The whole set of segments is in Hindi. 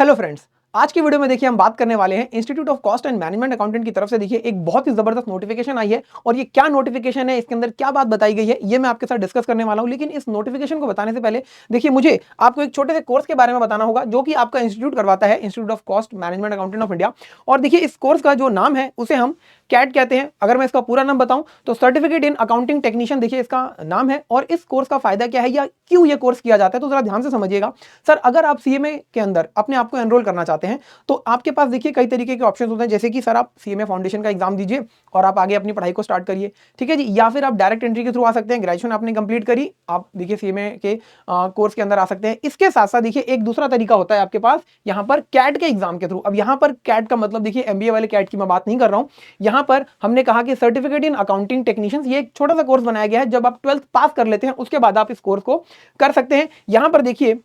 हेलो फ्रेंड्स, आज की वीडियो में देखिए हम बात करने वाले हैं institute of cost and management accountant की तरफ से देखिए एक बहुत ही जबरदस्त नोटिफिकेशन आई है। और ये क्या नोटिफिकेशन है, इसके अंदर क्या बात बताई गई है, ये मैं आपके साथ डिस्कस करने वाला हूं। लेकिन इस नोटिफिकेशन को बताने से पहले देखिए मुझे आपको एक छोटे से कोर्स के बारे में बताना होगा जो कि आपका इंस्टीट्यूट करवाता है, institute of cost management accountant of India. और देखिए इस कोर्स का जो नाम है उसे हम कैट कहते हैं। अगर मैं इसका पूरा नाम बताऊं तो सर्टिफिकेट इन अकाउंटिंग टेक्नीशियन देखिए इसका नाम है। और इस कोर्स का फायदा क्या है या क्यों ये कोर्स किया जाता है, तो जरा ध्यान से समझिएगा। सर, अगर आप सीएमए के अंदर अपने आप को एनरोल करना चाहते हैं तो आपके पास देखिए कई तरीके के ऑप्शन होते हैं, जैसे कि सर आप सीएमए फाउंडेशन का एग्जाम दीजिए और आप आगे अपनी पढ़ाई को स्टार्ट करिए, ठीक है जी। या फिर आप डायरेक्ट एंट्री के थ्रू आ सकते हैं, ग्रेजुएशन आपने कंप्लीट करी, आप देखिए सीएमए के कोर्स के अंदर आ सकते हैं। इसके साथ साथ देखिए एक दूसरा तरीका होता है आपके पास यहाँ पर कैट के एग्जाम के थ्रू। अब यहाँ पर कैट का मतलब देखिए एमबीए वाले कैट की मैं बात नहीं कर रहा हूँ। यहाँ पर हमने कहा कि सर्टिफिकेट इन अकाउंटिंग टेक्नीशियंस, ये एक छोटा सा कोर्स बनाया गया है। जब आप 12th पास कर लेते हैं उसके बाद आप इस कोर्स को कर सकते हैं। यहाँ पर देखिए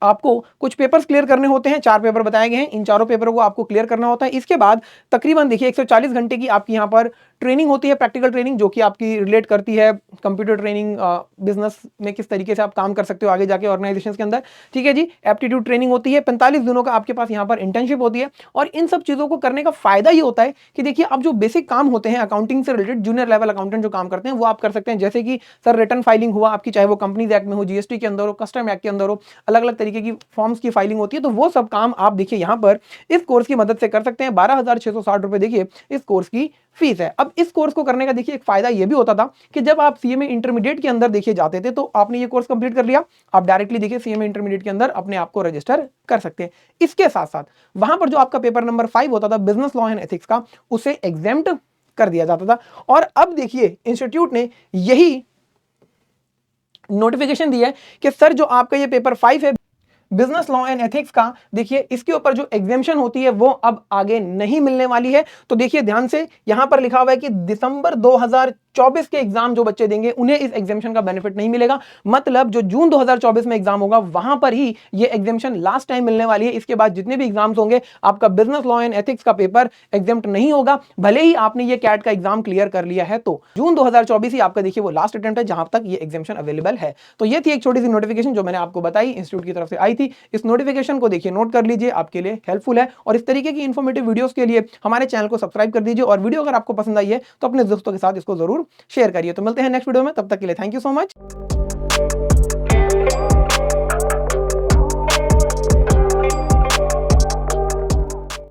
आपको कुछ पेपर्स क्लियर करने होते हैं, 4 पेपर बताए गए हैं, इन चारों पेपरों को आपको क्लियर करना होता है। इसके बाद तकरीबन देखिए 140 घंटे की आपकी यहाँ पर ट्रेनिंग होती है, प्रैक्टिकल ट्रेनिंग, जो कि आपकी रिलेट करती है कंप्यूटर ट्रेनिंग, बिजनेस में किस तरीके से आप काम कर सकते हो आगे जाके ऑर्गेनाइजेशंस के अंदर, ठीक है जी। एप्टीट्यूड ट्रेनिंग होती है, 45 दिनों का आपके पास यहाँ पर इंटर्नशिप होती है। और इन सब चीज़ों को करने का फायदा ये होता है कि देखिए अब जो बेसिक काम होते हैं अकाउंटिंग से रिलेटेड, जूनियर लेवल अकाउंटेंट जो काम करते हैं वो आप कर सकते हैं। जैसे कि सर रिटर्न फाइलिंग हुआ आपकी, चाहे वो कंपनीज एक्ट में हो, जीएसटी के अंदर हो, कस्टम एक्ट के अंदर हो, अलग अलग तरीके की फॉर्म्स की फाइलिंग होती है, तो वो सब काम आप देखिए यहाँ पर इस कोर्स की मदद से कर सकते हैं। 12,660 रुपए देखिए इस कोर्स की फीस है। अब इस कोर्स को करने का देखिए एक फायदा ये भी होता था कि जब आप सीएमए इंटरमीडिएट के अंदर देखिए जाते थे तो आपने ये कोर्स कंप्लीट कर लिया, आप डायरेक्टली देखिए सीएमए इंटरमीडिएट के अंदर अपने आप को रजिस्टर कर सकते हैं। इसके साथ साथ वहां पर जो आपका पेपर नंबर 5 होता था बिजनेस लॉ एंड एथिक्स का, उसे एग्जेम्प्ट कर दिया जाता था। और अब देखिए इंस्टीट्यूट ने यही नोटिफिकेशन दिया है कि सर जो आपका ये पेपर 5 है बिजनेस लॉ एंड एथिक्स का, देखिए इसके ऊपर जो एग्जेम्पशन होती है वो अब आगे नहीं मिलने वाली है। तो देखिए ध्यान से, यहां पर लिखा हुआ है कि दिसंबर 2024 के एग्जाम जो बच्चे देंगे उन्हें इस एग्जेम्पशन का बेनिफिट नहीं मिलेगा। मतलब जो जून 2024 में एग्जाम होगा वहां पर ही ये एग्जेम्पशन लास्ट टाइम मिलने वाली है। इसके बाद जितने भी एग्जाम्स होंगे आपका बिजनेस लॉ एंड एथिक्स का पेपर एग्जेम्प्ट नहीं होगा, भले ही आपने ये कैट का एग्जाम क्लियर कर लिया है। तो जून 2024 ही आपका देखिए वो लास्ट अटेम्प्ट है जहां तक ये एग्जेम्पशन अवेलेबल है। तो ये थी एक छोटी सी नोटिफिकेशन जो मैंने आपको बताई, इंस्टीट्यूट की तरफ से आई थी। इस नोटिफिकेशन को देखिए नोट कर लीजिए, आपके लिए हेल्पफुल है। और इस तरीके की इंफॉर्मेटिव वीडियोस के लिए हमारे चैनल को सब्सक्राइब कर दीजिए। और वीडियो अगर आपको पसंद आई है तो अपने दोस्तों के साथ इसको जरूर शेयर करिए। तो मिलते हैं नेक्स्ट वीडियो में, तब तक के लिए थैंक यू सो मच।